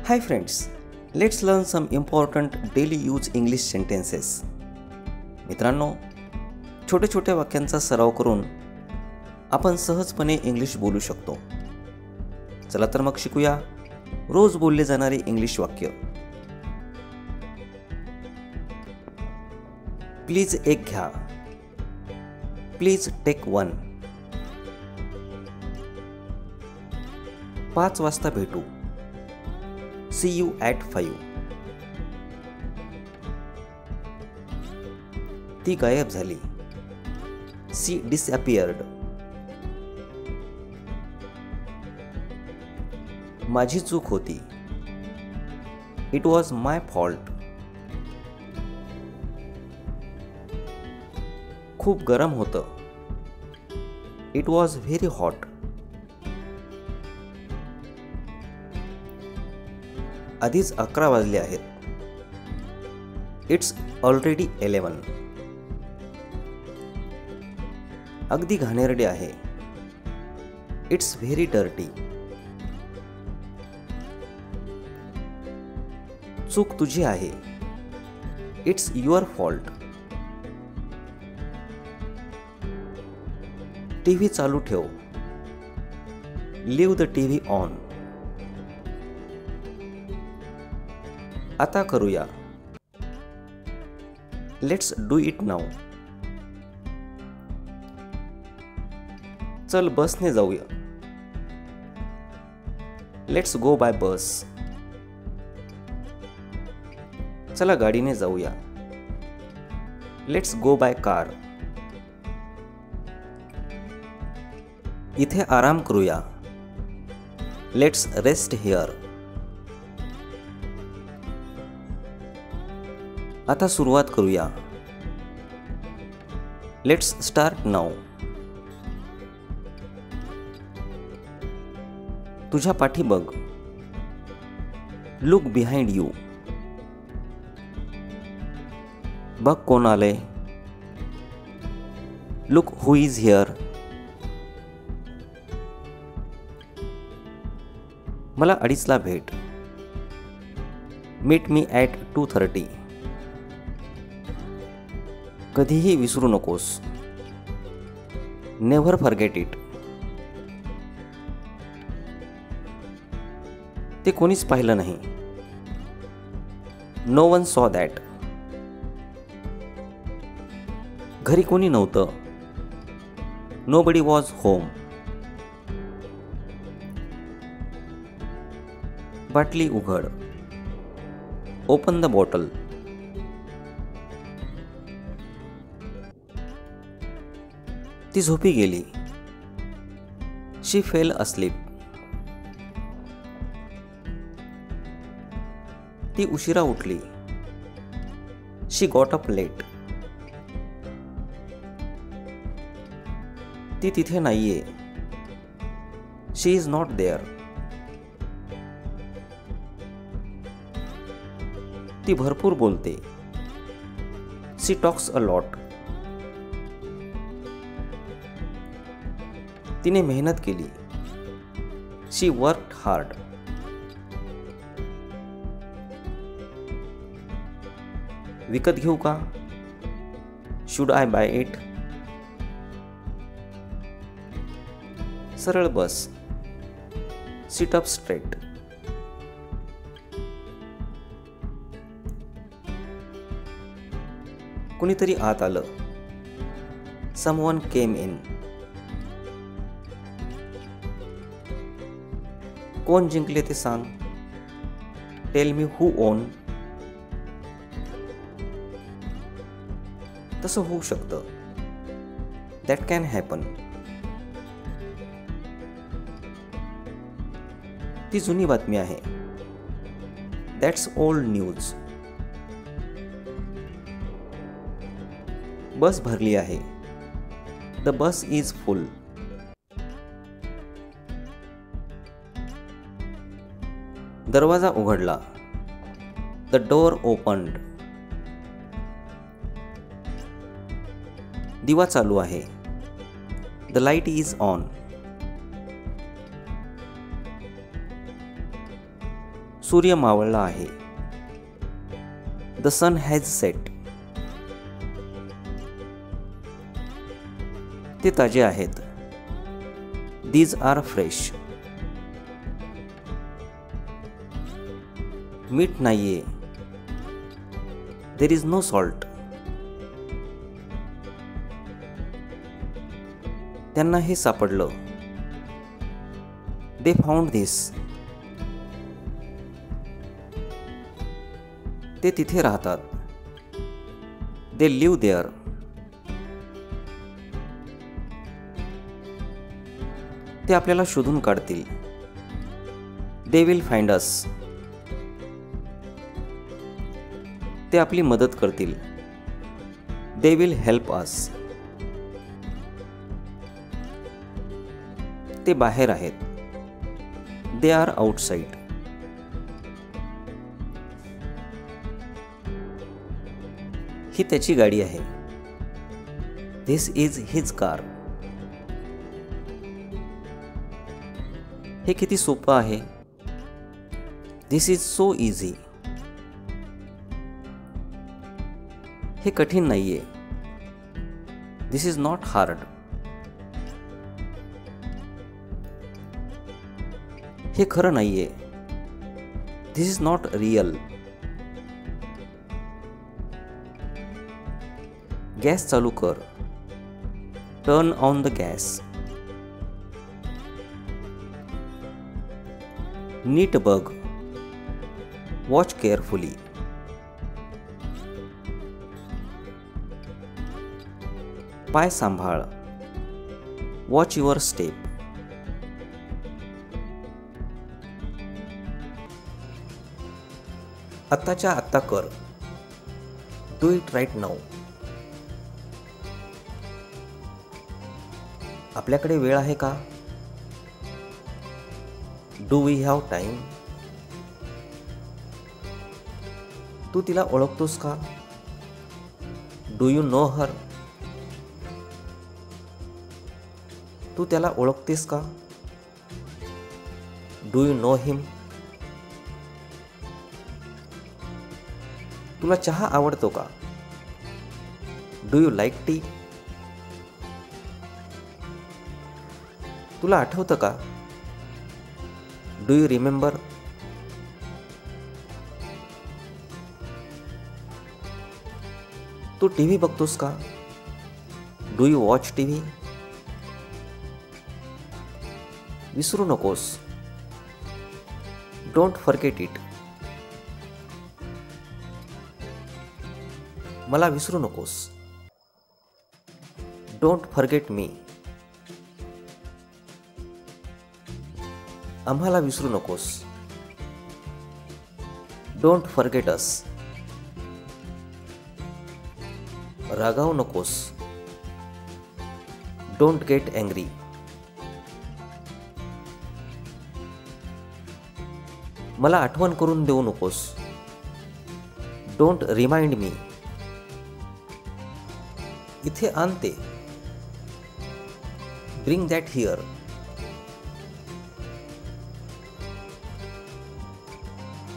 Hi friends, let's learn some important daily use English sentences. मित्रांनो, छोटे छोटे वाक्यांचा सराव करून आपण सहजपणे इंग्लिश बोलू शकतो. चला तर मग शिकूया रोज बोलले जाणारे इंग्लिश वाक्य. प्लीज एक घ्या. Please take one. 5 वाजता भेटू. See you at 5. ती गायब झाली. She disappeared. माझी चूक होती. It was my fault. खूप गरम होतं. It was very hot. आधीच 11 वाजले आहेत. It's already 11. अगदी घाणेरडे आहे. It's very dirty. चूक तुझी आहे. It's your fault. टीव्ही चालू ठेव. Leave the TV on. आता करूया. Let's do it now. चल बसने जाऊया. लेट्स गो बाय बस. चला गाडीने जाऊया. Let's go by car. इथे आराम करूया. Let's rest here. आता सुरुवात करूया. Let's start now. तुझ्या पाठी बघ. Look behind you. बघ कोण आले. Look who is here. मला 2:30 भेट. Meet me at 2:30. कधीही विसरू नकोस. Never forget it. ते कोणीच पाहिलं नाही. No one saw that. घरी कोणी नव्हतं. Nobody was home. बाटली उघड. Open the bottle. ती झोपी गेली. She fell asleep. ती उशिरा उठली. She got up late. ती तिथे नाहीये. She is not there. ती भरपूर बोलते. She talks a lot. तिने मेहनत केली. She worked hard. विकत घेऊ का. Should I buy it. सरळ बस. Sit up straight. कुणीतरी आत आलं. Someone came in. कोण जिंकले ते सांग. Tell me who won. तसं होऊ शकतं. That can happen. ती जुनी बातमी आहे. That's old news. बस भरली आहे. The bus is full. दरवाजा उघडला. The door opened. दिवा चालू आहे. The light is on. सूर्य मावळला आहे. The sun has set. ते ताजे आहेत. These are fresh. मीठ नाहीये. There is no salt. त्यांना हे सापडलं. They found this. ते तिथे राहतात. They live there. ते आपल्याला शोधून काढतील. They will find us. ते आपली मदत करतील. They will help us. ते बाहेर आहेत. They are outside. ही त्याची गाडी आहे. This is his car. हे किती सोपं आहे. This is so easy. हे कठीण नाहीये. This is not hard. हे खरं नाहीये. This is not real. Gas चालू कर. Turn on the gas. नीट बघ. Watch carefully. पाय सांभाळ. Watch your step. आत्ताच्या आत्ता कर. Do it right now. आपल्याकडे वेळ आहे का? Do we have time. तू तिला ओळखतोस का? Do you know her. तू त्याला ओळखतेस का? Do you know him. तुला चहा आवडतो का? Do you like tea. तुला आठवतं का? Do you remember. तू टीव्ही बघतोस का? Do you watch TV. विसरू नकोस. Don't forget it. मला विसरू नकोस. Don't forget me. आम्हाला विसरू नकोस. Don't forget us. रागावू नकोस. Don't get angry. मला आठवण करून देऊ नकोस. Don't remind me. इथे आण ते. Bring that here.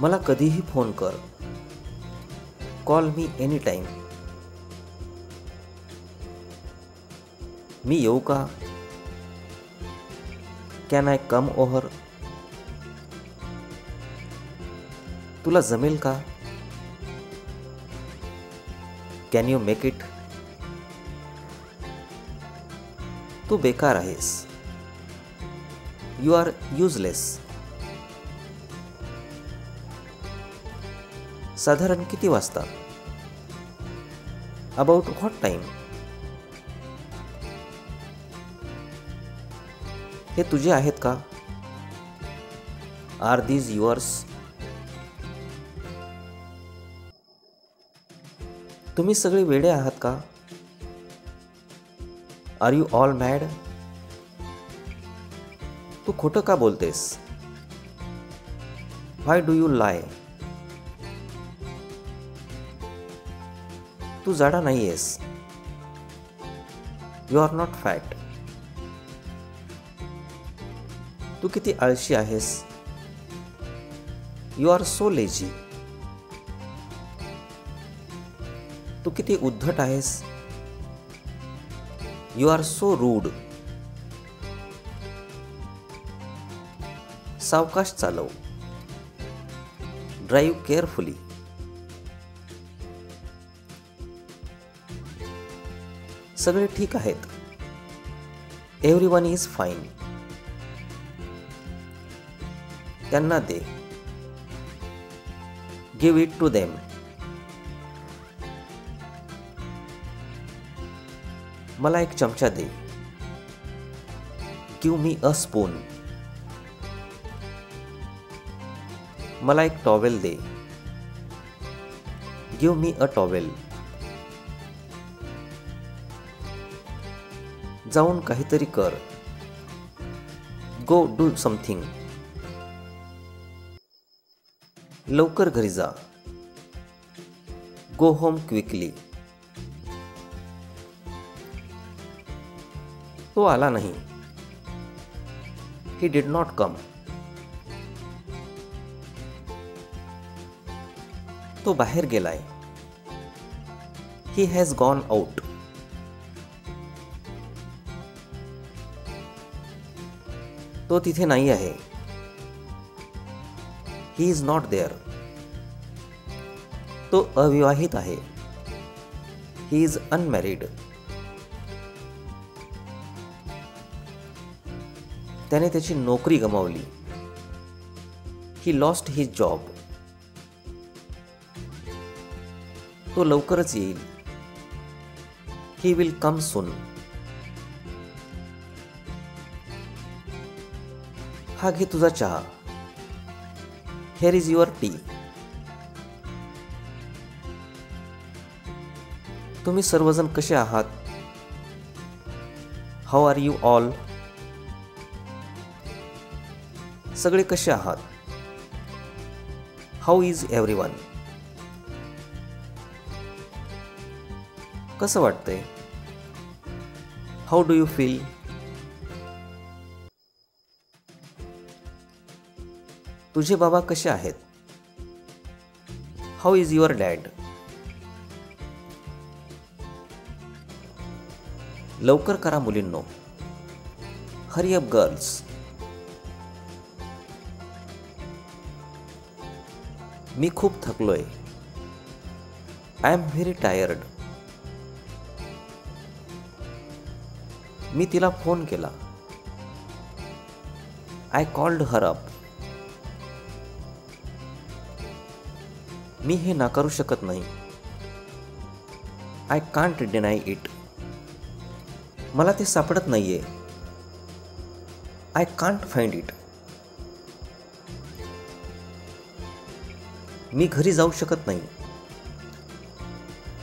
मला कधीही फोन कर. कॉल मी एनी टाइम. मी येऊ का? Can I come over. तुला जमेल का? Can you make it. तू बेकार आहेस. You are useless. साधारण किती वाजता? About what time. हे तुझे आहेत का? Are these yours. तुम्ही सगळे वेडे आहात का? Are you all mad. तू खोटं का बोलतेस? व्हाय डू यू लाय. तू जाडा नाहीयेस. You are not fat. तू किती आळशी आहेस. You are so lazy. तू किती उद्धट आहेस. You are so rude. सावकाश चालव. Drive carefully. सगळे ठीक आहेत. Everyone is fine. त्यांना दे. Give it to them. मला एक चमचा दे. गिव्ह मी अ स्पून. मला एक टॉवेल दे. Give me a towel. जाऊन काहीतरी कर. Go do something. लवकर घरी जा. Go home quickly. तो आला नाही. He did not come. तो बाहेर गेलाय. He has gone out. तो तिथे नाही आहे. He is not there. तो अविवाहित आहे. He is unmarried. त्याने त्याची नोकरी गमावली. He lost his job. तो लवकरच येईल. He will come soon. हा घे तुझा चहा. Hair is your tea. तुम्ही सर्वजण कसे आहात. How are you all. सगळे कसे आहात. How is everyone. कसं वाटतंय. How do you feel. तुझे बाबा कसे आहेत. How is your dad. लवकर करा मुलींनो. Hurry up girls. मी खूप थकलोय. I am very tired. मी तिला फोन केला. I called her up. मी हे नाकारू शकत नाही. I can't deny it. मला ते सापडत नाहीये. I can't find it. मी घरी जाऊ शकत नाही.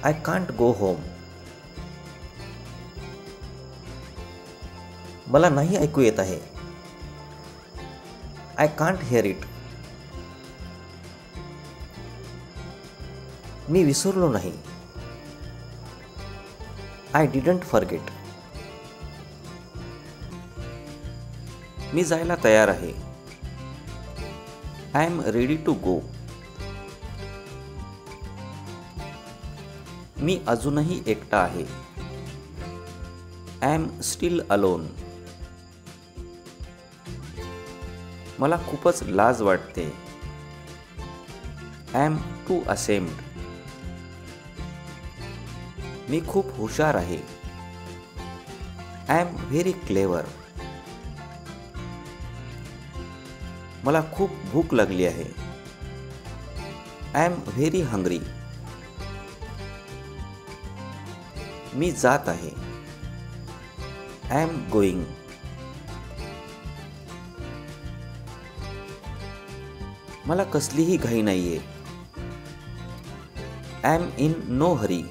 I can't go home. मला नाही ऐकू येत आहे. I can't hear it. मी विसरलो नाही. I didn't forget. मी जायला तयार आहे. I am ready to go. मी अजूनही एकटा आहे. I am still alone. मला खूपच लाज वाटते. I am too ashamed. मी खूप हुशार आहे. I am very clever. मला खूप भूक लागली आहे. I am very hungry. मी जात आहे. I am going. मला कसलीही घाई नाहीये. I am in no hurry.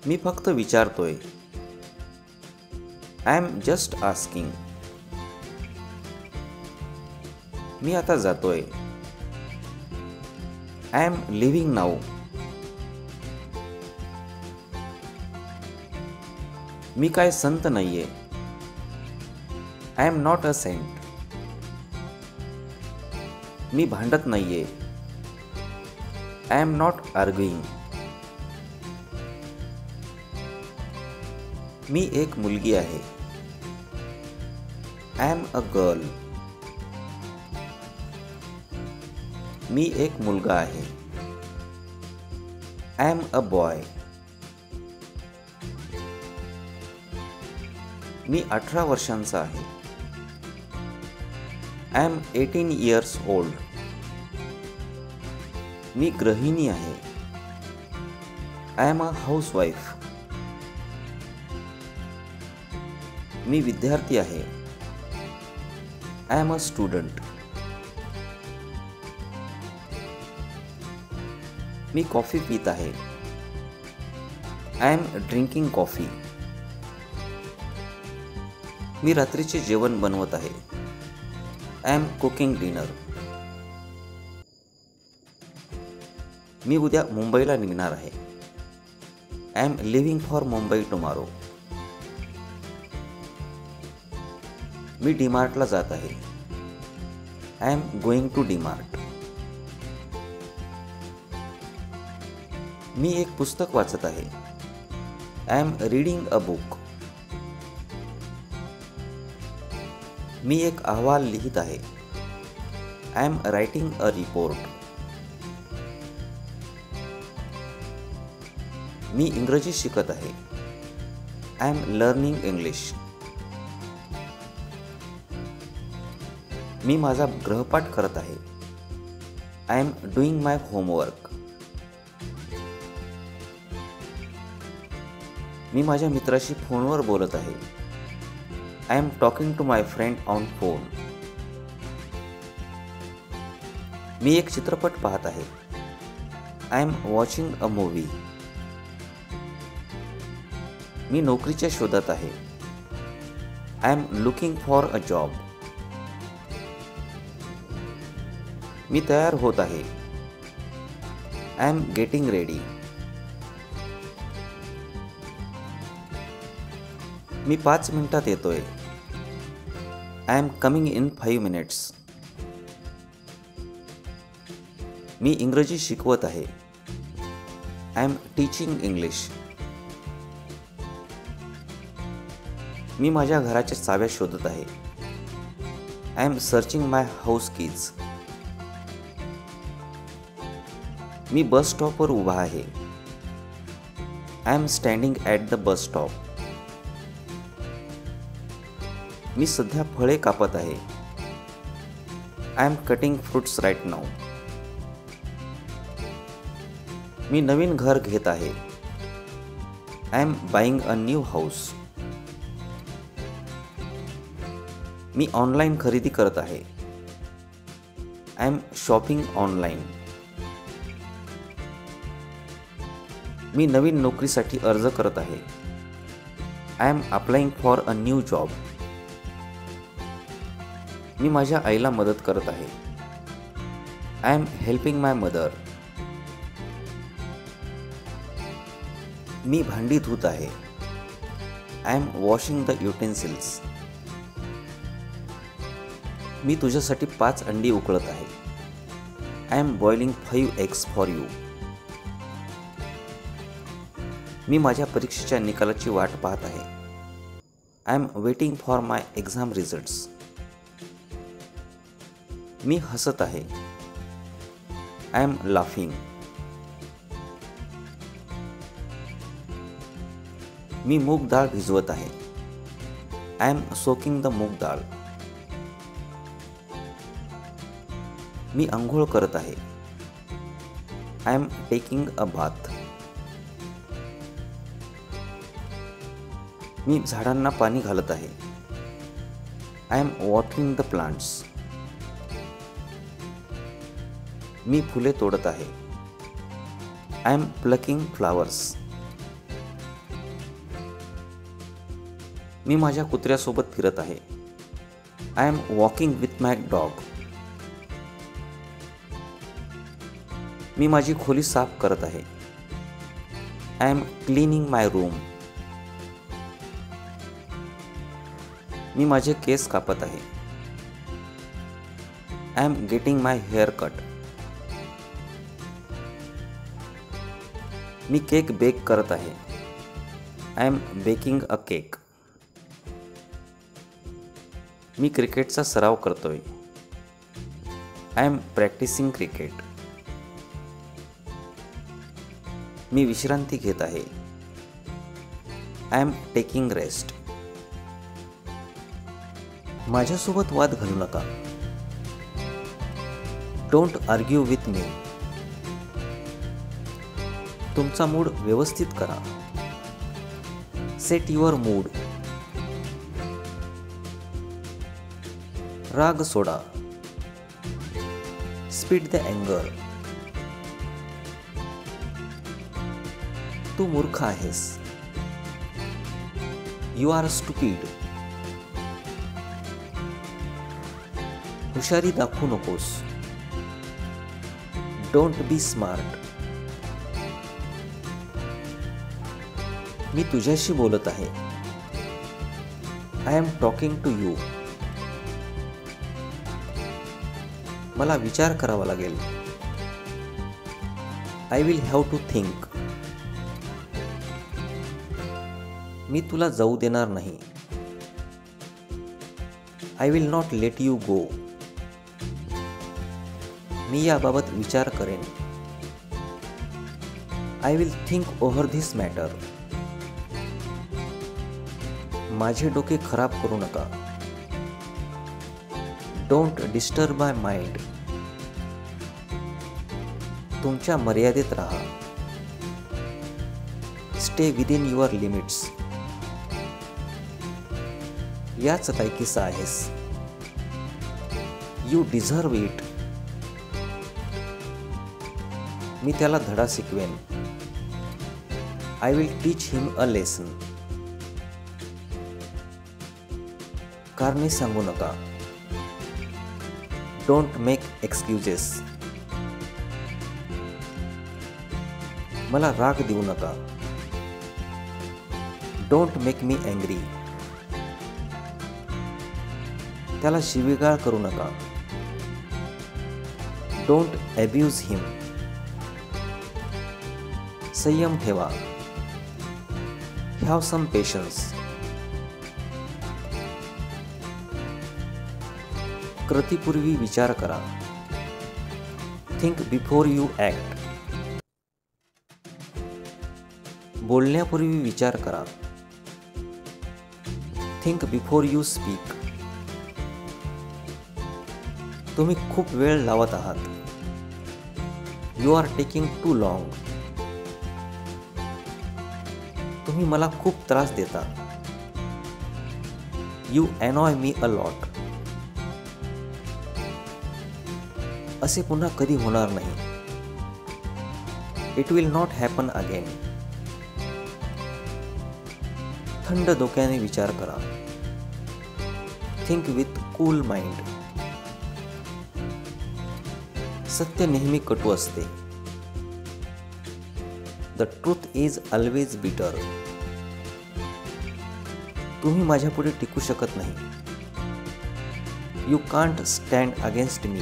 मी फक्त विचारतोय. I am just asking. मी आता जातोय. I am leaving now. मी काय संत नाहीये. I am not a saint. मी भांडत नाहीये. I am not arguing. मी एक मुलगी आहे. I am a girl. मी एक मुलगा आहे. I am a boy. मी 18 वर्षांचा आहे. I am 18 years old. मी गृहिणी आहे. I am a housewife. मी विद्यार्थी आहे. I am a student. मी कॉफी पीत आहे. I am drinking coffee. मी रात्रीचे जेवण बनवत आहे. I am cooking dinner. मी उद्या मुंबईला निघणार आहे. I am leaving for Mumbai tomorrow. मी डीमार्टला जात आहे. I am going to DMart. मी एक पुस्तक वाचत आहे. I am reading a book. मी एक अहवाल लिहित आहे. I am writing a report. मी इंग्रजी शिकत आहे. I am learning English. मी माझा गृहपाठ करत आहे. I am doing my homework. मी माझ्या मित्राशी फोनवर बोलत आहे. I am talking to my friend on phone. मी एक चित्रपट पाहत आहे. I am watching a movie. मी नोकरीच्या शोधात आहे. I am looking for a job. मी तयार होत आहे. I am getting ready. मी 5 मिनिटात येतोय. I am coming in 5 minutes. मी इंग्रजी शिकवत आहे. I am teaching English. मी माझ्या घराच्या चाव्या शोधत आहे. I am searching my house keys. मी बस स्टॉपवर उभा आहे. I am standing at the bus stop. मी सध्या फळे कापत आहे. I am cutting fruits right now. मी नवीन घर घेत आहे. I am buying a new house. मी ऑनलाईन खरेदी करत आहे. I am shopping online. मी नवीन नोकरीसाठी अर्ज करत आहे. I am applying for a new job. मी माझ्या आईला मदत करत आहे. I am helping my mother. मी भांडी धुत आहे. I am washing the utensils. मी तुझ्यासाठी 5 अंडी उकळत आहे. I am boiling 5 eggs for you. मी माझ्या परीक्षेच्या निकालाची वाट पाहत आहे. I am waiting for my exam results. मी हसत आहे. I am laughing. मी मूग डाळ भिजवत आहे. आय एम सोकिंग द मूग डाळ. मी अंघोळ करत आहे. I am taking a bath. मी झाडांना पाणी घालत आहे. I am watering the plants. मी फुले तोडत आहे. I am plucking flowers. मी माझ्या कुत्र्यासोबत फिरत आहे. I am walking with my dog. मी माझी खोली साफ करत आहे. I am cleaning my room. मी माझे केस कापत आहे. I am getting my hair cut. मी केक बेक करत आहे. I am baking a cake. मी क्रिकेटचा सराव करतोय. I am practising cricket. मी विश्रांती घेत आहे. I am taking rest. माझ्यासोबत वाद घालू नका. Don't argue with me. तुमचा मूड व्यवस्थित करा. Set your mood. राग सोडा. स्पीड द अँगर. तू मूर्ख आहेस. You are stupid. हुशारी दाखवू नकोस. Don't be smart. मी तुझ्याशी बोलत आहे. I am talking to you. मला विचार करावा लागेल. I will have to think. मी तुला जाऊ देणार नाही. I will not let you go. मी याबाबत विचार करेन. I will think over this matter. माझे डोके खराब करू नका. Don't disturb my mind. तुमच्या मर्यादेत राहा. Stay within your limits. याच लायकीचा आहेस. You deserve it. मी त्याला धडा शिकवेन. I will teach him a lesson. कारणे सांगू नका. Don't make excuses. मला राग देऊ नका. Don't make me angry. त्याला शिवीगाळ करू नका. Don't abuse him. संयम ठेवा. Have some patience. कृतीपूर्वी विचार करा. Think before you act. बोलण्यापूर्वी विचार करा. Think before you speak. तुम्ही खूप वेळ लावत आहात. You are taking too long. तुम्ही मला खूप त्रास देता. You annoy me a lot. असे पुन्हा कधी होणार नाही. It will not happen again. थंड डोक्याने विचार करा. Think with cool mind. सत्य नेहमी कटू असते. द ट्रूथ इज ऑलवेज बिटर. तुम्ही माझ्या पुढे टिकू शकत नाही. You can't stand against me.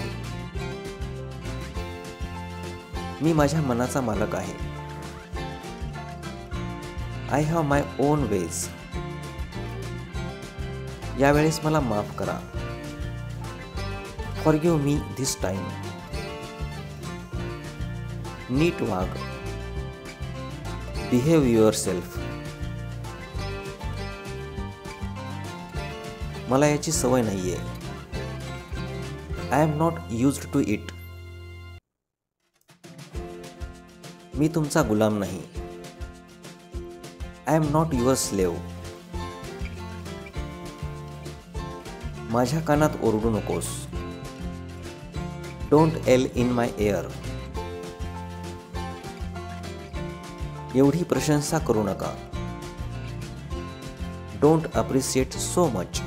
मी माझ्या मनाचा मालक आहे. I have my own ways. यावेळेस मला माफ करा. Forgive me this time. नीट वाग. Behave yourself. मला याची सवय नाहीये. I am not used to it. मी तुमचा गुलाम नाही. I am not your slave. माझ्या कानात ओरडू नकोस. Don't yell in my ear. एवढी प्रशंसा करू नका. Don't appreciate so much.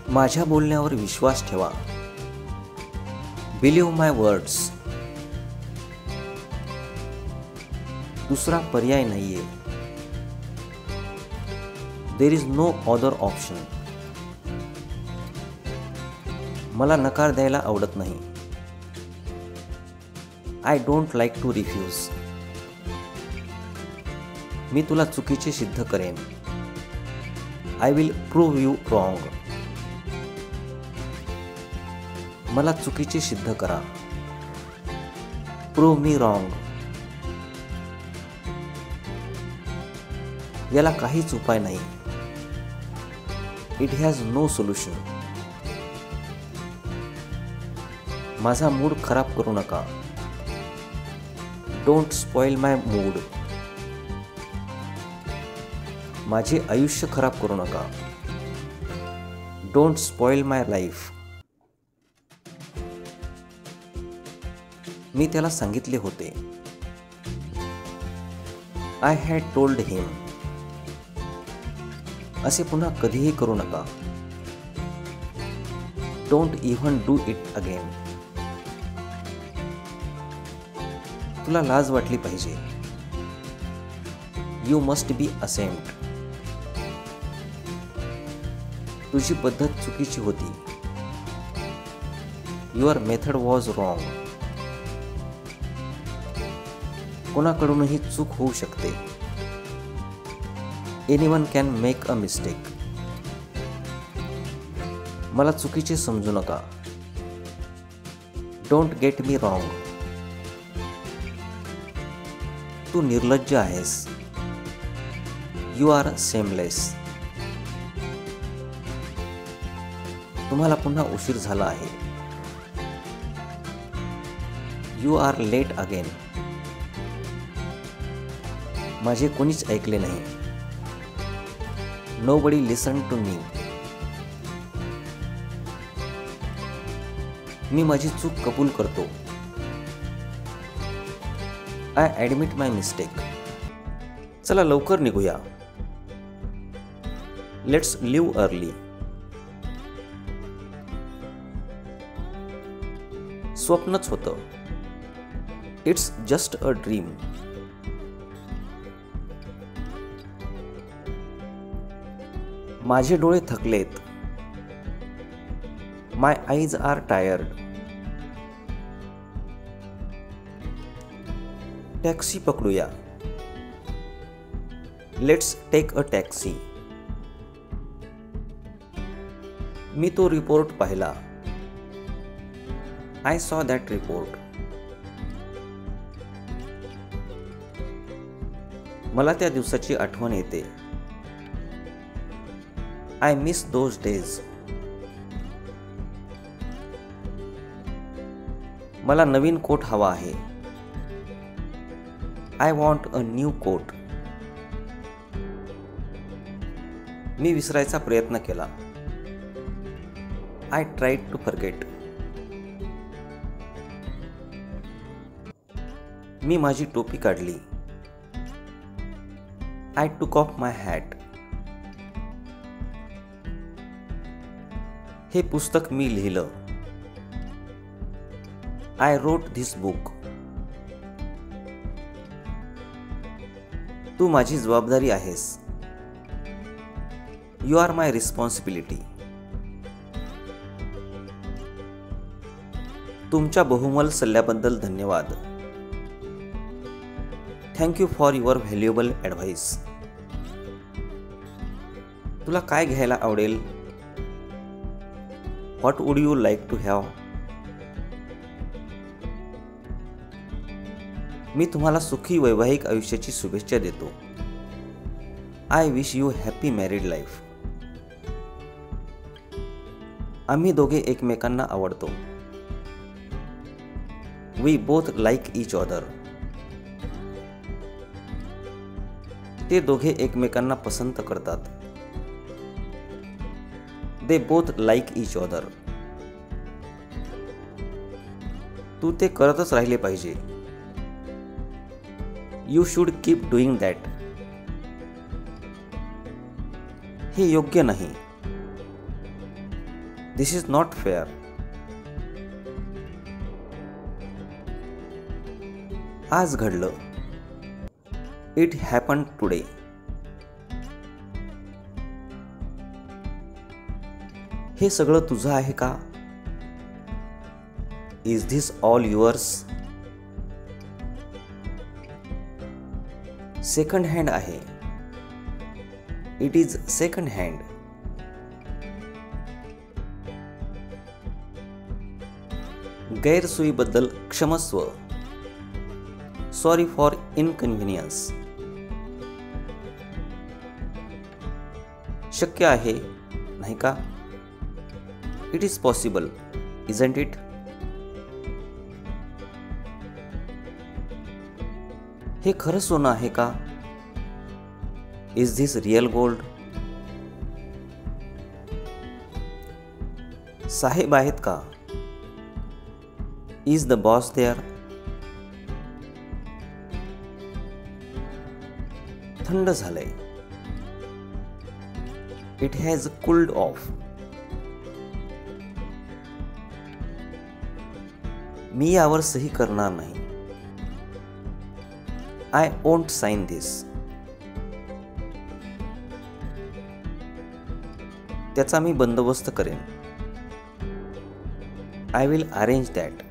माझ्या बोलण्यावर विश्वास ठेवा. Believe my words. दुसरा पर्याय नाहीये. There is no other option. मला नकार द्यायला आवडत नाही. I don't like to refuse. मी तुला चुकीचे सिद्ध करेन. I will prove you wrong. मला चुकीचे सिद्ध करा. Prove me wrong. याला काहीच उपाय नाही. It has no solution. माझा मूड खराब करू नका. Don't spoil my mood. माझे आयुष्य खराब करू नका. Don't spoil my life. मी त्याला सांगितले होते. I had told him. असे पुन्हा कधीही करू नका. Don't even do it again. तुला लाज वाटली पाहिजे. You must be ashamed. तुझी पद्धत चुकीची होती. Your method was wrong. कोणाकडूनही चूक होऊ शकते. Anyone can make a mistake. मला चुकीचे समजू नका. Don't get me wrong. तू निर्लज्ज आहेस. You are shameless. तुम्हाला पुन्हा उशीर झाला आहे. You are late again. माझे कोणीच ऐकले नाही. Nobody listened to me. मी माझी चूक कबूल करतो. I admit my mistake. चला लवकर निघूया. Let's leave early. स्वप्नच होतं. It's just a dream. माझे डोळे थकलेत. My eyes are tired. Taxi पकडूया. Let's take a taxi. मी तो रिपोर्ट पाहिला. I saw that report. मला त्या दिवसाची आठवण येते. I miss those days. मला नवीन कोट हवा आहे. I want a new coat. मी विसरायचा प्रयत्न केला. I tried to forget. मी माझी टोपी काढली. I took off my hat. हे पुस्तक मी लिहिलं. I wrote this book. तू माझी जबाबदारी आहेस. You are my responsibility. तुमच्या बहुमोल सल्ल्याबद्दल धन्यवाद. Thank you for your valuable advice. तुला काय घ्यायला आवडेल? What would you like to have? मी तुम्हाला सुखी वैवाहिक आयुष्याची शुभेच्छा देतो. I wish you happy married life. आम्ही दोघे एकमेकांना आवडतो. We both like each other. ते दोघे एकमेकांना पसंत करतात. They both like each other. तू ते करतच राहिले पाहिजे. You should keep doing that. हे योग्य नाही. This is not fair. आज घडलं. It happen today. हे सगळं तुझं आहे का? Is this all yours? Second hand आहे. It is second hand. गैरसोयीबद्दल क्षमस्व. Sorry for inconvenience. शक्य आहे नाही का? It is possible isn't it? हे खरं सोनं आहे का? Is this real gold? साहेब आहेत का? Is the boss there? थंड झालंय. It has cooled off. मी यावर सही करणार नाही. I won't sign this. त्याचा मी बंदोबस्त करेन. I will arrange that.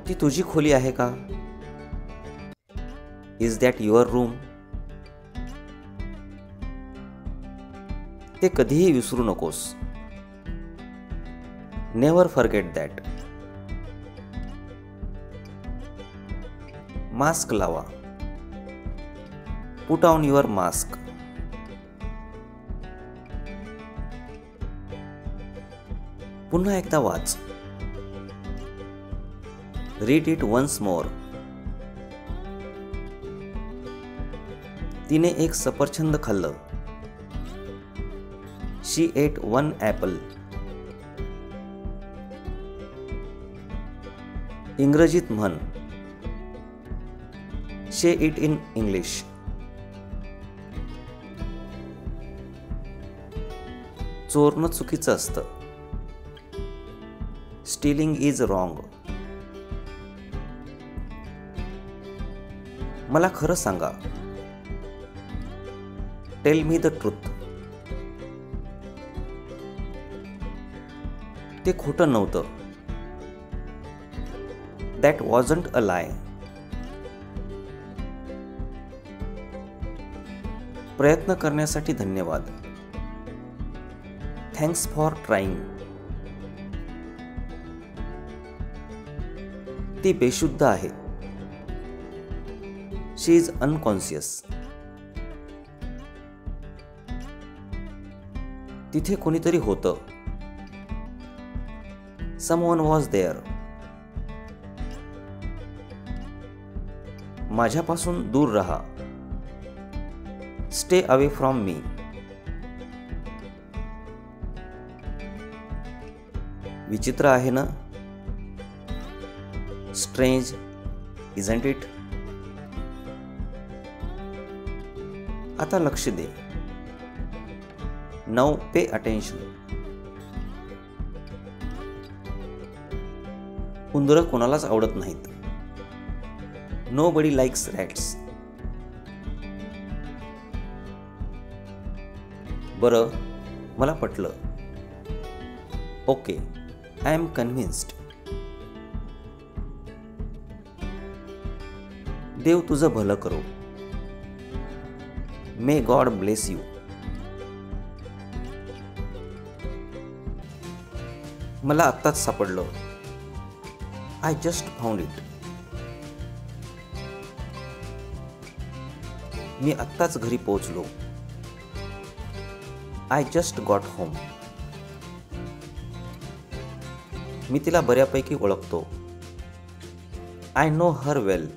ती तुझी खोली आहे का? Is that your room? ते कधीही विसरू नकोस. Never forget that. मास्क लावा. Put on your mask. पुन्हा एकदा वाच. Read it once more. तिने एक सफरचंद खाल्लं. She ate one apple. इंग्रजीत म्हण. Say it in English. चोरणं चुकीचं असतं. Stealing is wrong. मला खरं सांगा. Tell me the truth. ते खोटं नव्हतं. That wasn't a lie. प्रयत्न करण्यासाठी धन्यवाद. Thanks for trying. ती बेशुद्ध आहे. She is unconscious. तिथे कोणीतरी होतं. Someone was there. माझ्यापासून दूर राहा. Stay away from me. विचित्र आहे ना? Strange isn't it? आता लक्ष दे. Now pay attention. उंदरं कोणालाच आवडत नाहीत. Nobody likes rats. बरं, मला पटलं. Okay, I am convinced. देव तुझं भलं करो. May God bless you. मला आत्ताच सापडलं. I just found it. मी आत्ताच घरी पोहोचलो. I just got home. मी तिला बऱ्यापैकी ओळखतो. आय नो हर वेल.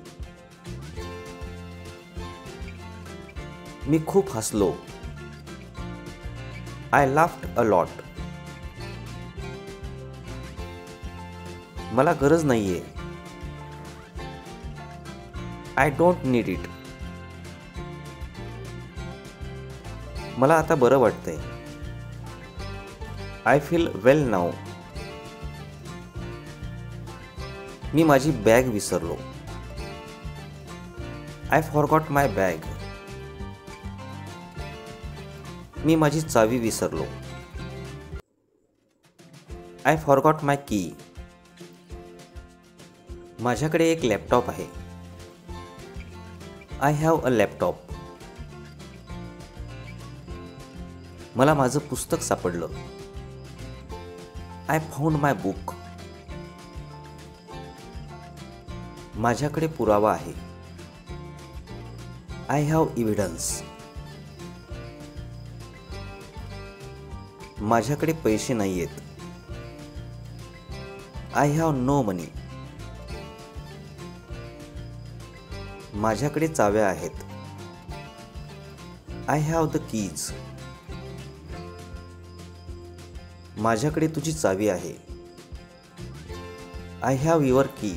मी खूप हसलो. I laughed a lot. मला गरज नाहीये. I don't need it. मला आता बरं वाटतंय. I feel well now. मी माझी बॅग विसरलो. I forgot my bag. मी माझी चावी विसरलो. आय फॉरगॉट माय की. माझ्याकडे एक लॅपटॉप आहे. I have a laptop. मला माझं पुस्तक सापडलं. I found my book. माझ्याकडे पुरावा आहे. I have evidence. माझ्याकडे पैसे नाहीयेत. आय हॅव नो मनी. माझ्याकडे चाव्या आहेत. I have the keys. माझ्याकडे तुझी चावी आहे. आय हॅव युअर की.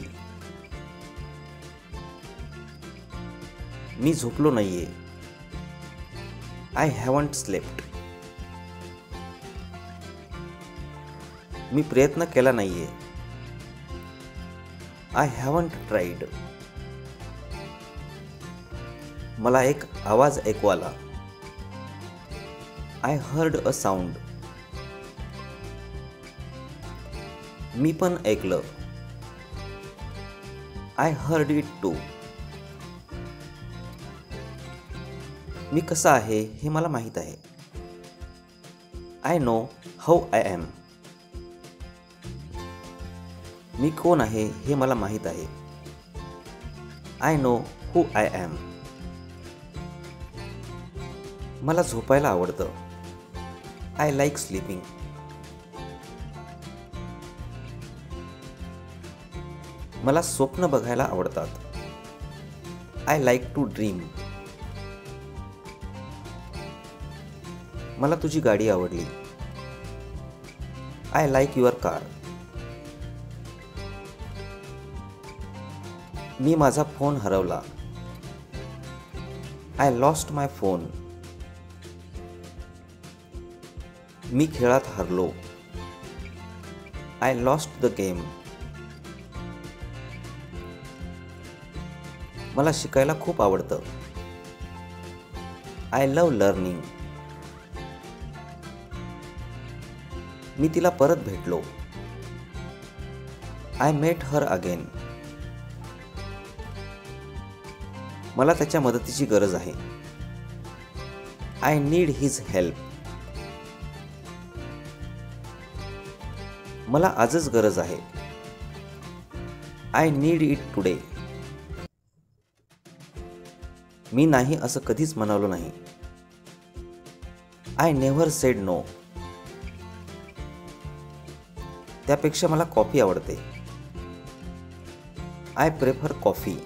मी झोपलो नाहीये. I haven't slept. मी प्रयत्न केला नाहीये. I haven't tried. मला एक आवाज ऐकू आला. I heard a sound. मी पण ऐकलं. I heard it to. मी कसा आहे हे मला माहीत आहे. I know how I am. मी कोण आहे हे मला माहीत आहे. I know who I am. मला झोपायला आवडतं. I like sleeping. मला स्वप्न बघायला आवडतात. I like to dream. मला तुझी गाडी आवडली. I like your car. मी माझा फोन हरवला. I lost my phone. मी खेळात हरलो. I lost the game. मला शिकायला खूप आवडतं. I love learning. मी तिला परत भेटलो. I met her again. मला त्याच्या मदतीची गरज आहे. I need his help. मला आजच गरज आहे. I need it today. मी नाही असं कधीच म्हणालो नाही. I never said no. त्यापेक्षा मला कॉफी आवडते. I prefer coffee.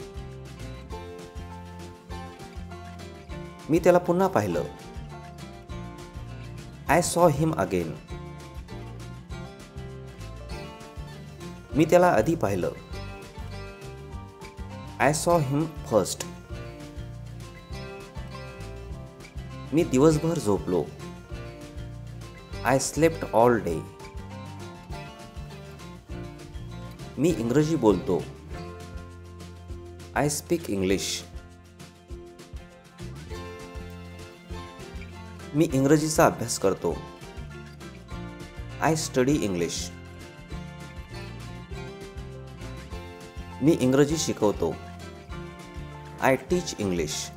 मी त्याला पुन्हा पाहिलं. I saw him again. मी त्याला आधी पाहिलं. I saw him first. मी दिवसभर झोपलो. I slept all day. मी इंग्रजी बोलतो. I speak English. मी इंग्रजीचा अभ्यास करतो. I study English. मी इंग्रजी शिकवतो. I teach English.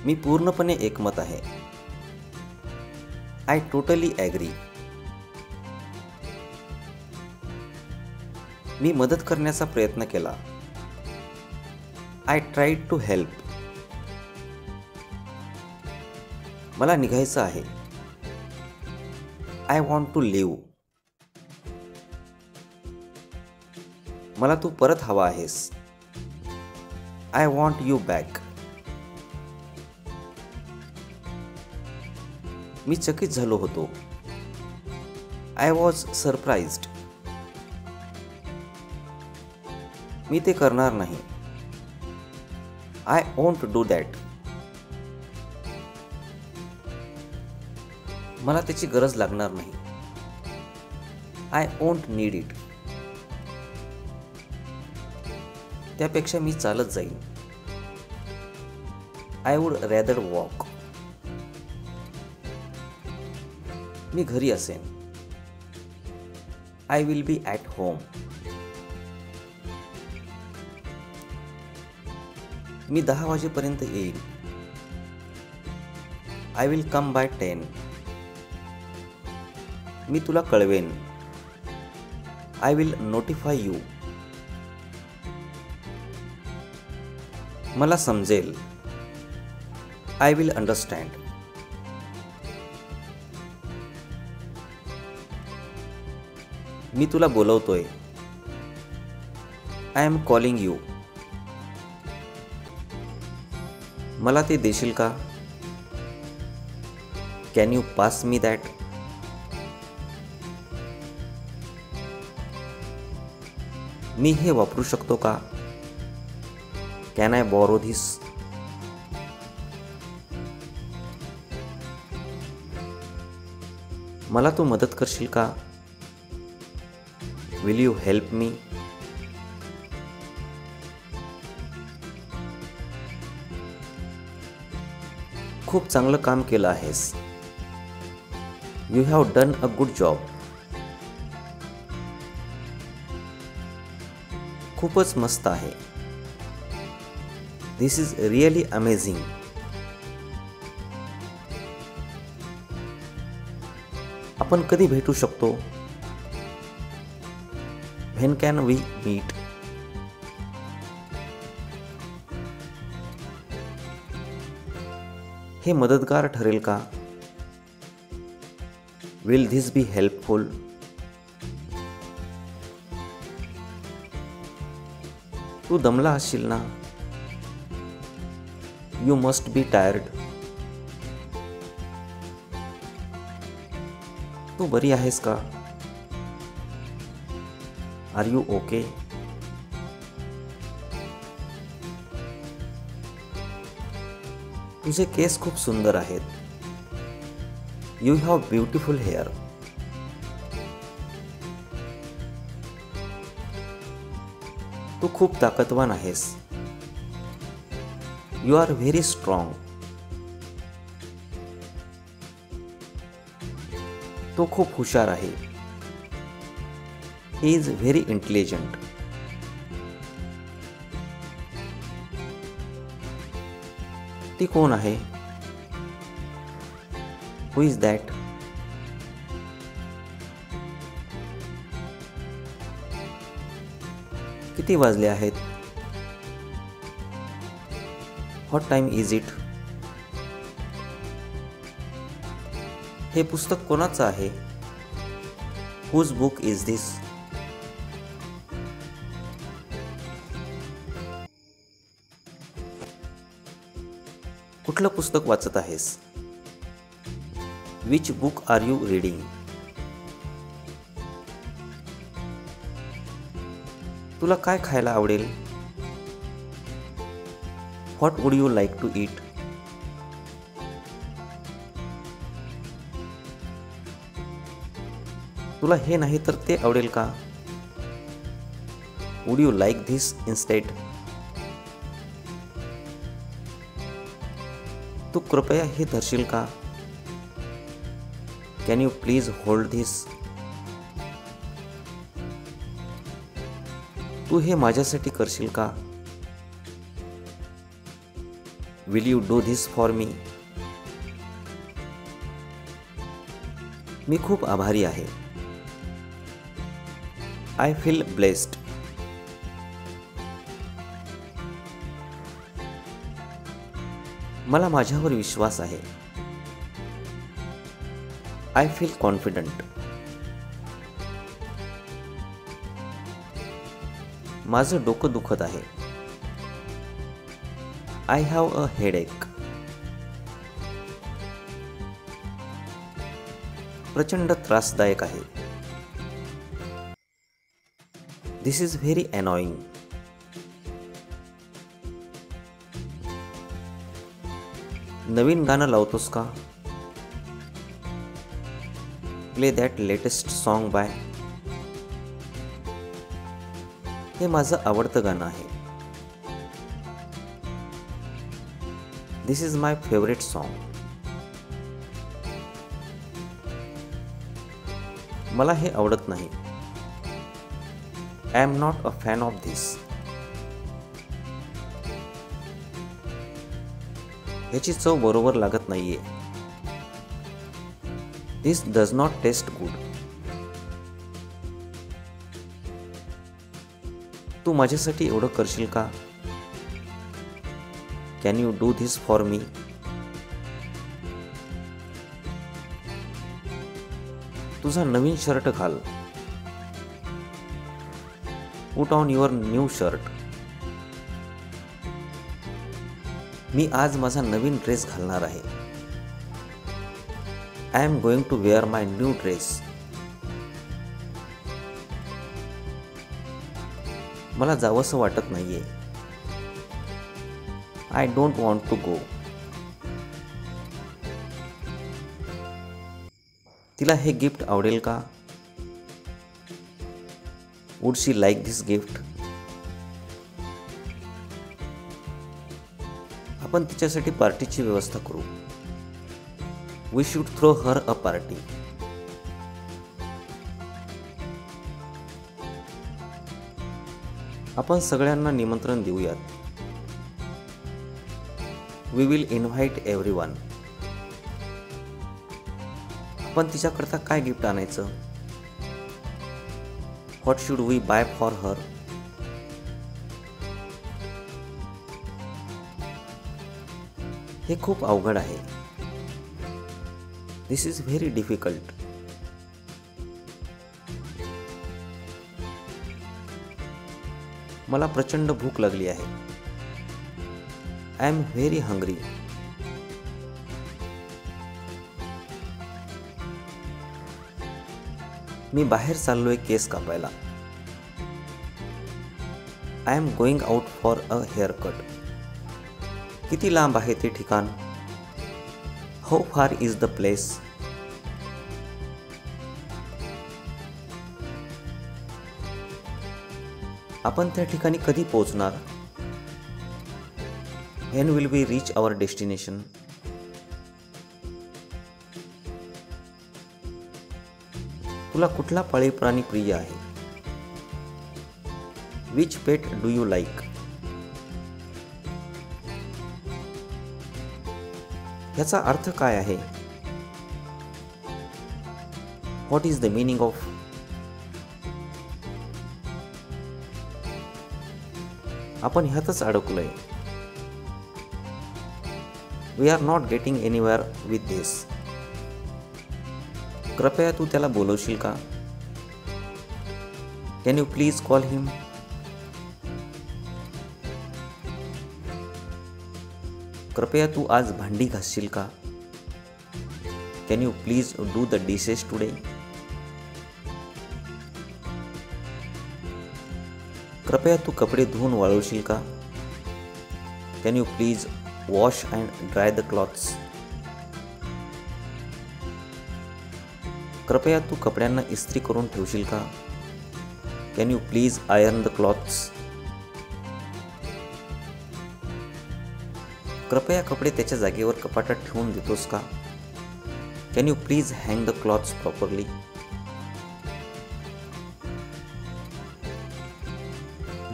मी पूर्णपणे एकमत आहे. I totally agree. मी मदत करण्याचा प्रयत्न केला. I tried to help. मला निघायचं आहे. I want to leave. मला तू परत हवा आहेस. I want you back. मी चकित झालो होतो. I was surprised. मी ते करणार नाही. I won't do that. मला त्याची गरज लागणार नाही. I won't need it. त्यापेक्षा मी चालत जाईन. I would rather walk. मी घरी असेन. I will be at home. मी 10 वाजेपर्यंत येईल. I will come by 10. मी तुला कळवेन. I will notify you. मला समजेल. I will understand. मी तुला बोलवतोय. I am calling you. मला ते देशील का? Can you pass me that? मी हे वापरू शकतो का? Can I borrow this? मला तू मदत करशील का? Will you help me? खूप चांगलं काम केलं आहेस. You have done a good job. खूपच मस्त आहे. This is really amazing. आपण कधी भेटू शकतो? When can we meet? हे मदतगार ठरेल का? Will this be helpful? तू दमला असशील ना? You must be tired. तू बरी आहेस का? Are you okay? तुझे केस खूप सुंदर आहेत. You have beautiful hair. तू खूप ताकदवान आहेस. You are very strong. तो खूप हुशार आहे. He is very intelligent. ती कोण आहे? Who is that? किती वाजले आहेत? What time is it? हे पुस्तक कोणाचं आहे? Whose book is this? कुठलं पुस्तक वाचत आहेस? Which book are you reading? तुला काय खायला आवडेल? What would you like to eat? तुला हे नाही तर ते आवडेल का? Would you like this instead? तू कृपया हे धरशील का? Can you please hold this? तू हे माझ्यासाठी करशील का? Will you do this for me? मी खूप आभारी आहे. I feel blessed. मला माझ्यावर विश्वास आहे. I feel confident. माझं डोकं दुखत आहे. I have a headache. प्रचंड त्रासदायक आहे. This is very annoying. नवीन गाणं लावतोस का? Play that latest song bye. हे माझं आवडतं गाणं आहे. This is my favourite song. मला हे आवडत नाही. I am not a fan of this. ह्याची चव बरोबर लागत नाहीये. This does not taste good. तू माझ्यासाठी एवढं करशील का? Can you do this for me? तुझा नवीन शर्ट घाल. Put on your new shirt. मी आज माझा नवीन ड्रेस घालणार आहे. I am going to wear my new dress. मला जावंसं वाटत नाहीये. I don't want to go. तिला हे गिफ्ट आवडेल का? Would she like this gift? आपण तिच्यासाठी पार्टीची व्यवस्था करू. We should throw her a party. आपण सगळ्यांना निमंत्रण देऊयात. We will invite everyone. आपण तिच्याकरता काय गिफ्ट आणायचं? What should we buy for her? हे खूप अवघड आहे. This is very difficult. मला प्रचंड भूक लागली आहे. I am very hungry. मी बाहेर चाललोय केस कापायला. I am going out for a hair cut. किती लांब आहे ते ठिकाण? How far is the place? आपण त्या ठिकाणी कधी पोहोचणार? When will we reach our destination? तुला कुठला पाळीव प्राणी प्रिय आहे? Which pet do you like? ह्याचा अर्थ काय आहे? What is the meaning of? आपण ह्यातच अडकलोय. We are not getting anywhere with this. कृपया तू त्याला बोलवशील का? Can you please call him? कृपया तू आज भांडी घासशील का? Can you please do the dishes today? कृपया तू कपडे धुवून वाळवशील का? Can you please wash and dry the clothes? कृपया तू कपड्यांना इस्त्री करून ठेवशील का? Can you please iron the clothes? कृपया कपडे त्याच्या जागेवर कपाटात ठेवून देतोस का? Can you please hang the clothes properly?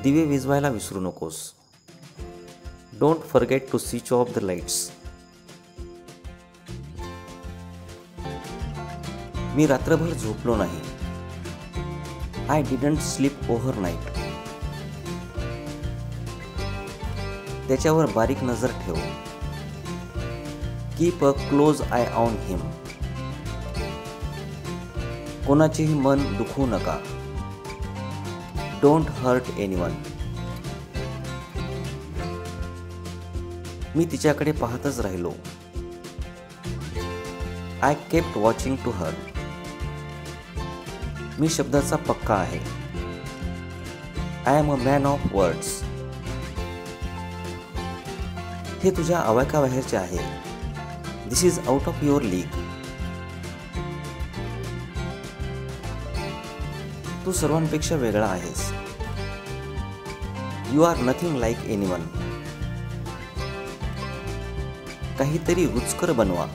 दिवे विझवायला विसरू नकोस. Don't forget to switch off the lights. मी रात्रभर झोपलो नाही. I didn't sleep overnight. त्याच्यावर बारीक नजर ठेव. Keep a close eye on him. कोणाचेही मन दुखवू नका. Don't hurt anyone. मी तिच्याकडे पाहतच राहिलो. I kept watching to her. मी शब्दाचा पक्का आहे. I am a man of words. हे तुझ्या आवाक्याबाहेरचे आहे. This is out of your league. तू सर्वांपेक्षा वेगळा आहेस. You are nothing like anyone. काहीतरी रुचकर बनवा.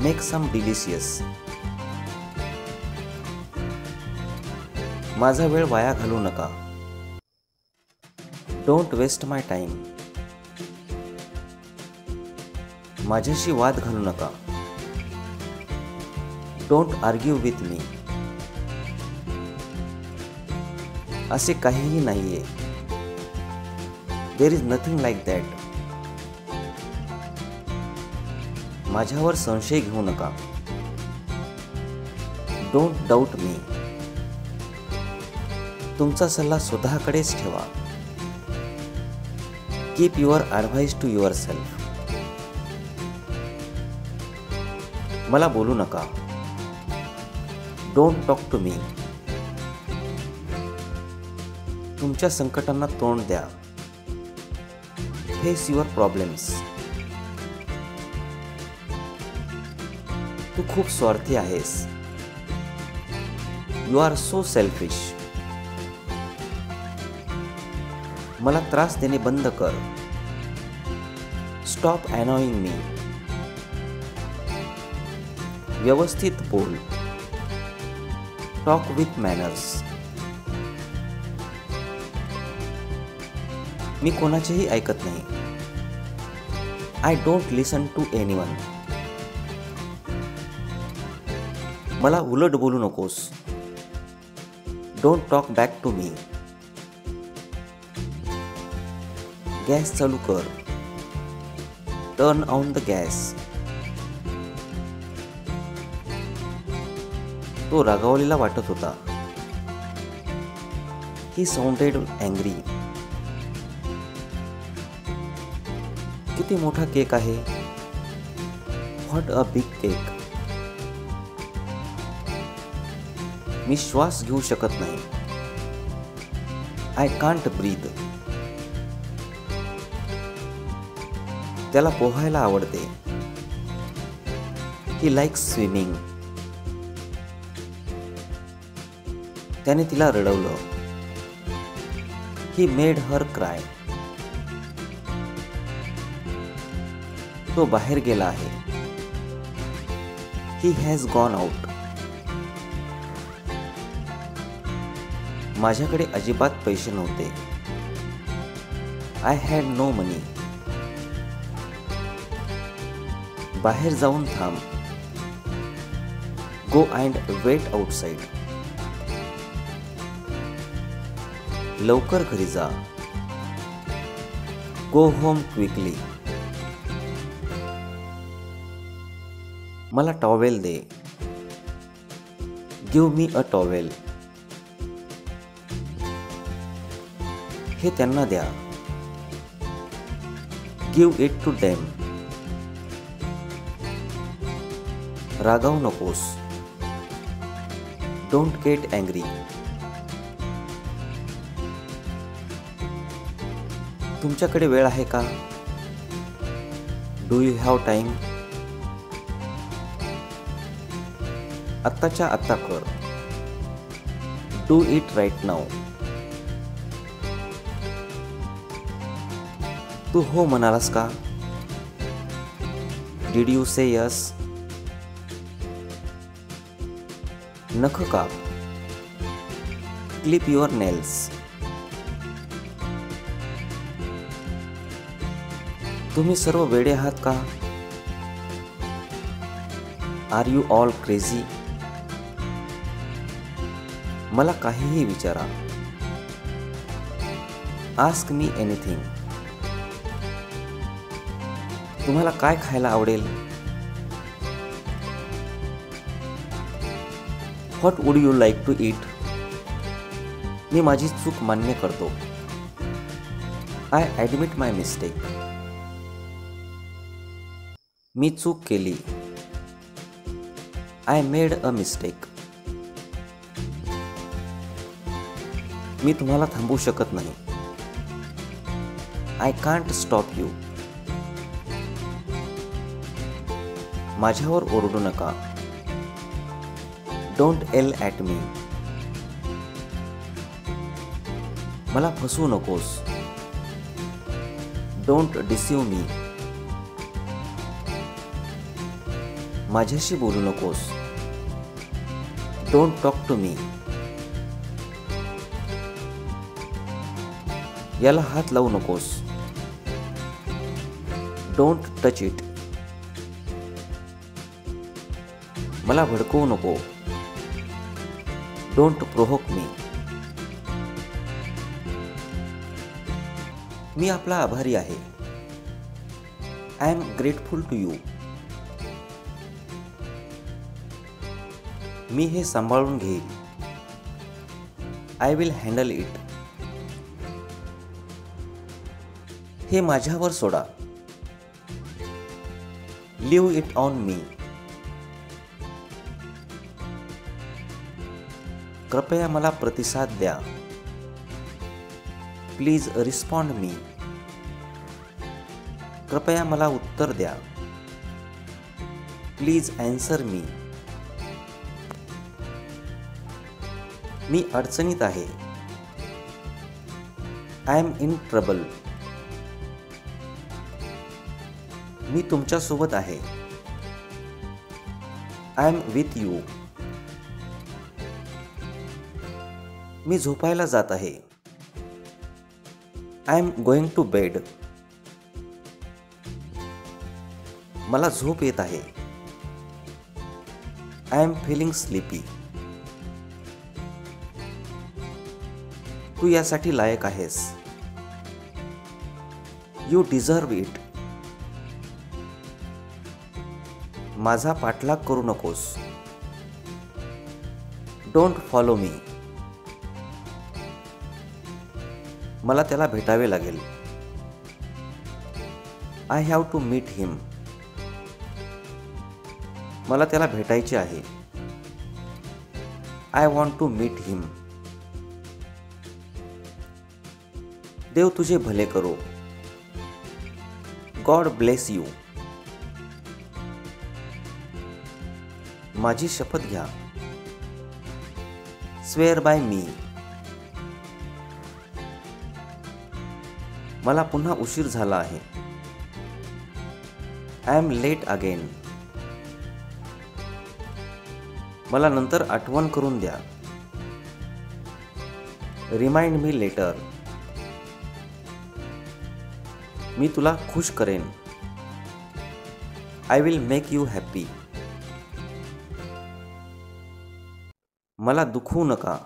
Make some delicious. माझा वेळ वाया घालवू नका. Don't waste my time. माझ्याशी वाद घालू नका. Don't argue with me. असे काहीही नाहीये. There is nothing like that. माझ्यावर संशय घेऊ नका. Don't doubt me. तुमचा सल्ला स्वतःकडेच ठेवा. Keep your advice to yourself. मला बोलू नका. Don't talk to me. तुमच्या संकटांना तोंड द्या. Face your problems. तू खूप स्वार्थी आहेस. You are so selfish. मला त्रास देणे बंद कर. Stop annoying me. व्यवस्थित बोल. Talk with manners. मी कोणाचेही ऐकत नाही. I don't listen to anyone. मला उलट बोलू नकोस. Don't talk back to me. Gas चालू कर. Turn on the gas. तो रागावलेला वाटत होता. He sounded angry. किती मोठा केक आहे. What a big cake. मी श्वास घेऊ शकत नाही. I can't breathe. त्याला पोहायला आवडते. He likes swimming. त्याने तिला रडवलं. He made her cry. तो बाहेर गेला आहे. He has gone out. माझ्याकडे अजिबात पैसे नव्हते. I had no money. बाहेर जाऊन थांब. Go and wait outside. लवकर घरी जा. Go home quickly. मला टॉवेल दे. Give me a towel. हे त्यांना द्या. Give it to them. रागावू नकोस. Don't get angry. तुमच्याकडे वेळ आहे का? Do you have time? आत्ताच्या आत्ता कर. Do it right now. तू हो म्हणालास का? Did you say yes? नख काप. Clip your nails. तुम्ही सर्व वेडे आहात का? Are you all crazy? मला काहीही विचारा. Ask me anything. तुम्हाला काय खायला आवडेल? What would you like to eat? मी माझी चूक मान्य करतो. I admit my mistake. मी चूक केली. I made a mistake. मी तुम्हाला थांबवू शकत नाही. I can't stop you. माझ्यावर ओरडू नका. Don't yell at me. मला फसवू नकोस. Don't deceive me. माझ्याशी बोलू नकोस. Don't talk to me. याला हात लावू नकोस. Don't touch it. मला भडकवू नको. डोंट प्रोव्होक मी. मी आपला आभारी आहे. I am grateful to you. मी हे सांभाळून घेईल. I will handle it. हे माझ्यावर सोडा. Leave it on me. कृपया मला प्रतिसाद द्या. Please respond me. कृपया मला उत्तर द्या. प्लीज ॲन्सर मी. मी अडचणीत आहे. I am in trouble. मी तुमच्या सोबत आहे. I am with you. मी झोपायला जात आहे. I am going to bed. मला झोप येत आहे. I am feeling sleepy. तू यासाठी लायक आहेस. You deserve it. माझा पाठलाग करू नकोस. Don't follow me. मला त्याला भेटावे लागेल. I have to meet him. मला त्याला भेटायचे आहे. I want to meet him. देव तुझे भले करो. God bless you. माझी शपथ घ्या. Swear by me. मला पुन्हा उशीर झाला आहे. I am late again. मला नंतर आठवण करून द्या. Remind me later. मी तुला खुश करेन. I will make you happy. मला दुखवू नका.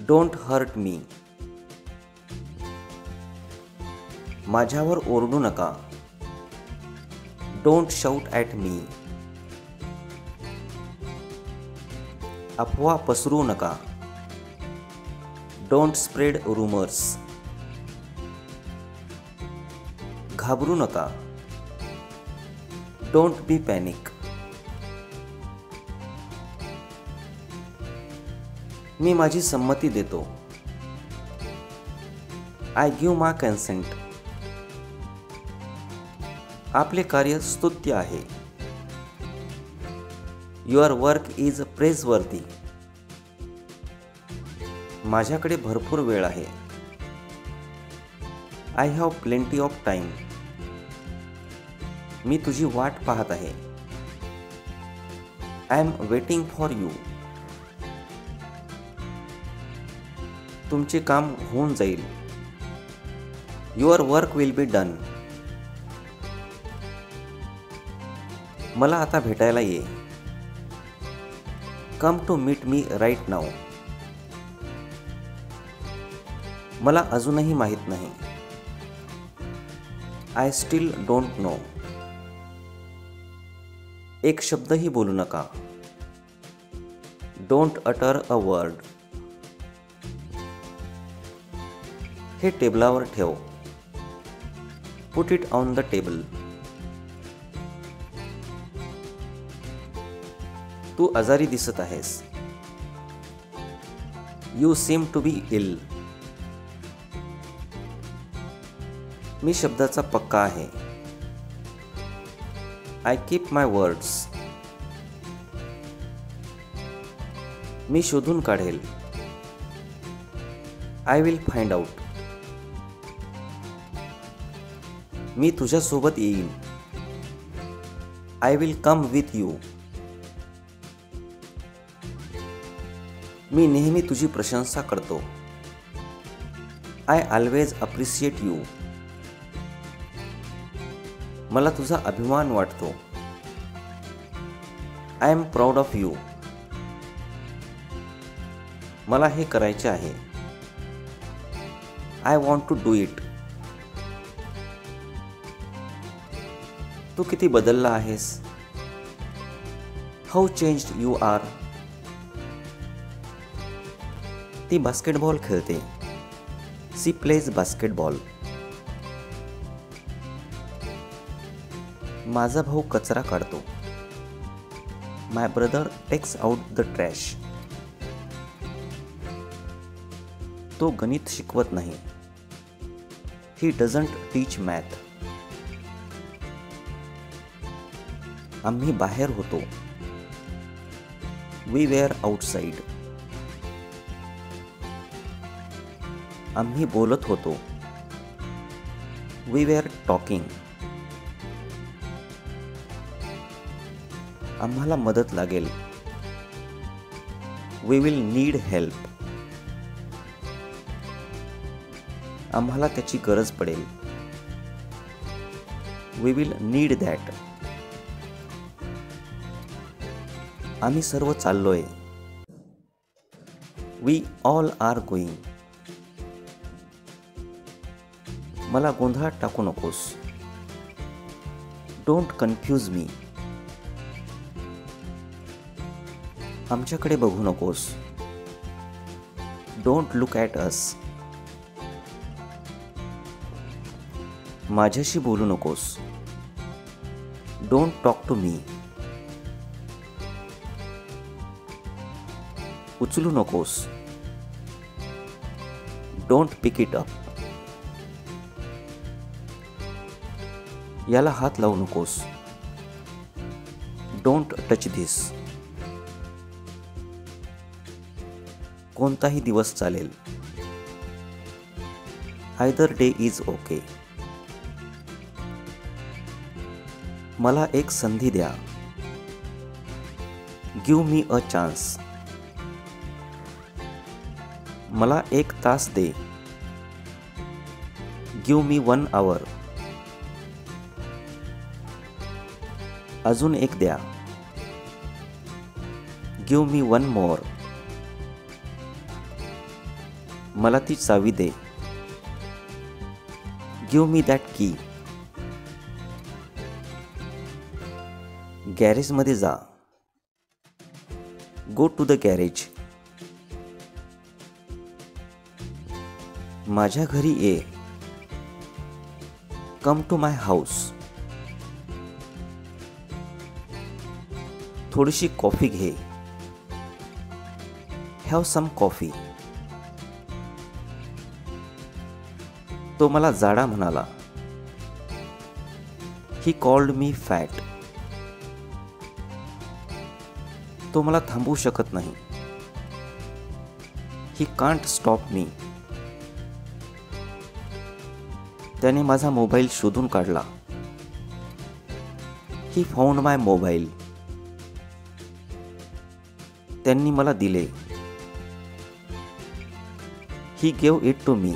Don't hurt me. माझ्यावर ओरडू नका. Don't shout at me. अफवा पसरवू नका. Don't spread rumours. घाबरू नका. Don't be panic. मी माझी संमती देतो. I give my consent. आपले कार्य स्तुत्य आहे. Your work is praiseworthy. माझ्याकडे भरपूर वेळ आहे. I have plenty of time. मी तुझी वाट पाहत आहे. I am waiting for you. तुमचे काम होऊन जाईल. Your work will be done. मला आता भेटायला ये. Come to meet me right now. मला अजूनही माहीत नाही. I still don't know. एक शब्दही बोलू नका. Don't utter a word. हे टेबलावर ठेव. Put it on the table. तू आजारी दिसत आहेस. You seem to be ill. मी शब्दाचा पक्का आहे. I keep my words. मी शोधून काढेल. I will find out. मी तुझ्यासोबत येईन. I will come with you. मी नेहमी तुझी प्रशंसा करतो. I always appreciate you. मला तुझा अभिमान वाटतो. I am proud of you. मला हे करायचे आहे. I want to do it. तू किती बदलला आहेस. How changed you are. ती बास्केटबॉल खेळते. She plays basketball. माझा भाऊ कचरा काढतो. My brother takes out the trash. तो गणित शिकवत नाही. He doesn't teach math. आम्ही बाहेर होतो. We were outside. आम्ही बोलत होतो. We were talking. आम्हाला मदत लागेल. We will need help. आम्हाला त्याची गरज पडेल. We will need that. आम्ही सर्व चाललोय. We all are going. मला गोंधळात टाकू नकोस. Don't confuse me. आमच्याकडे बघू नकोस. Don't look at us. माझ्याशी बोलू नकोस. Don't talk to me. उचलू नकोस. Don't pick it up. याला हात लावू नकोस. Don't touch this. कोणताही दिवस चालेल. Either day is okay. मला एक संधी द्या. Give me a chance. मला एक तास दे. गिव्ह मी 1 hour. अजून एक द्या. Give me 1 more. मला ती चावी दे. Give me that key. गॅरेजमध्ये जा. Go to the garage. माझ्या घरी ये. Come to my house. थोडीशी कॉफी घे. Have some coffee. तो मला जाडा म्हणाला. He called me fat. तो मला थांबवू शकत नाही. He can't stop me. त्याने माझा मोबाईल शोधून काढला. He found my mobile. त्यांनी मला दिले. He gave it to me.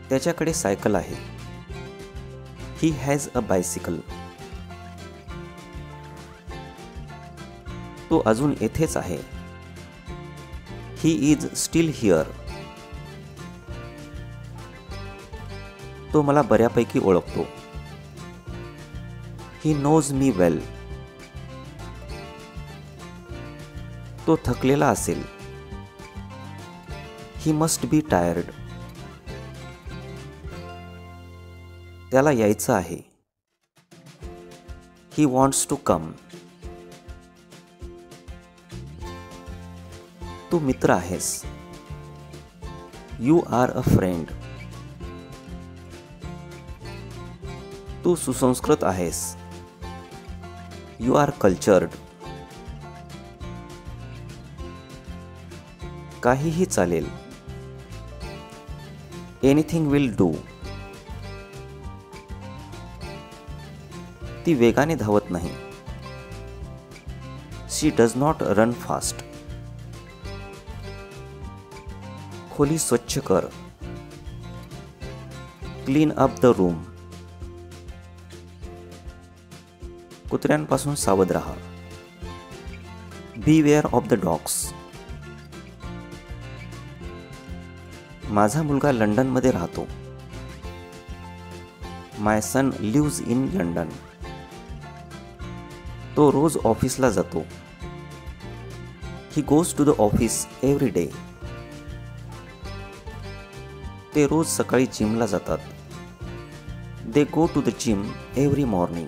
त्याच्याकडे सायकल आहे. He has a bicycle. तो अजून येथेच आहे. He is still here. तो मला बऱ्यापैकी ओळखतो. He knows me well. तो थकलेला असेल. He must be tired. त्याला यायचं आहे. He wants to come. तू मित्र आहेस. You are a friend. तू सुसंस्कृत आहेस. You are cultured. काहीही चालेल. Anything will do. ती वेगाने धावत नाही. She does not run fast. खोली स्वच्छ कर. Clean up the room. कुत्र्यांपासून सावध राहा. Beware of the dogs. माझा मुलगा लंडनमध्ये राहतो. My son lives in London. तो रोज ऑफिसला जातो. He goes to the office every day. ते रोज सकाळी जिमला जातात. They go to the gym every morning.